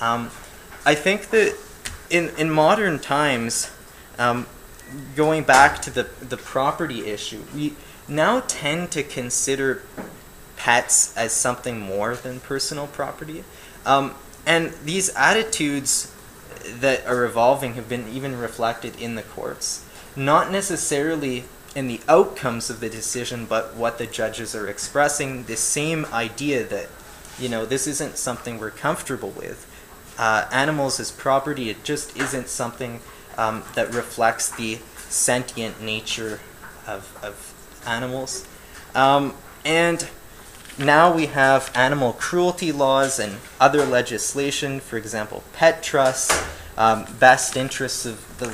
I think that in modern times, going back to the property issue, we now tend to consider pets as something more than personal property. And these attitudes that are evolving have been even reflected in the courts, not necessarily in the outcomes of the decision, but what the judges are expressing, the same idea that, this isn't something we're comfortable with. Animals as property, it just isn't something that reflects the sentient nature of animals. And now we have animal cruelty laws and other legislation, for example, pet trusts, best interests of the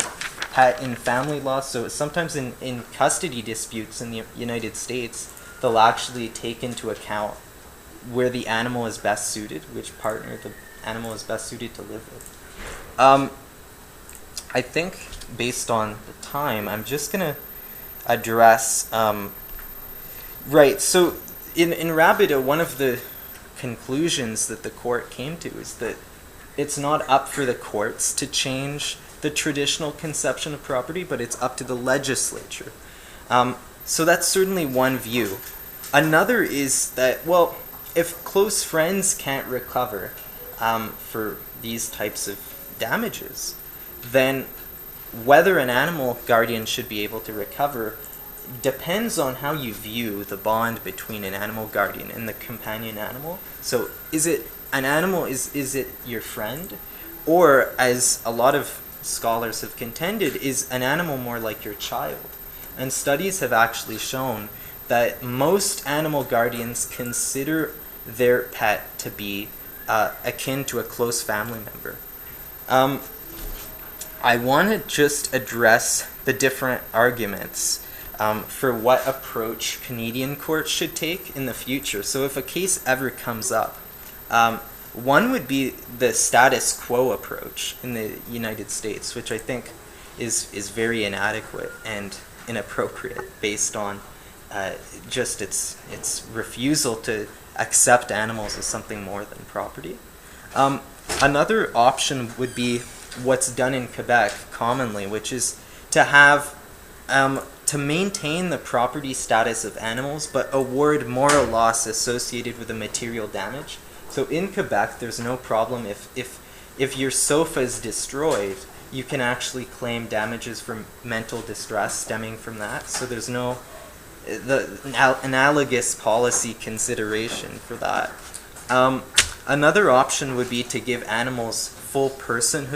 pet in family law. So sometimes in custody disputes in the United States, they'll actually take into account where the animal is best suited, which partner the animal is best suited to live with. I think based on the time, I'm just going to address... right, so in Rabideau, one of the conclusions that the court came to is that it's not up for the courts to change the traditional conception of property, but it's up to the legislature. So that's certainly one view. Another is that, well, if close friends can't recover for these types of damages, then whether an animal guardian should be able to recover depends on how you view the bond between an animal guardian and the companion animal. So is it an animal, is it your friend? Or, as a lot of scholars have contended, is an animal more like your child? And studies have actually shown that most animal guardians consider their pet to be akin to a close family member. I want to just address the different arguments for what approach Canadian courts should take in the future. So if a case ever comes up, one would be the status quo approach in the United States, which I think is very inadequate and inappropriate based on just its refusal to accept animals as something more than property. Another option would be what's done in Quebec commonly, which is to have to maintain the property status of animals, but award moral loss associated with the material damage. So in Quebec, there's no problem if your sofa is destroyed, you can actually claim damages from mental distress stemming from that. So there's no analogous policy consideration for that. Another option would be to give animals full personhood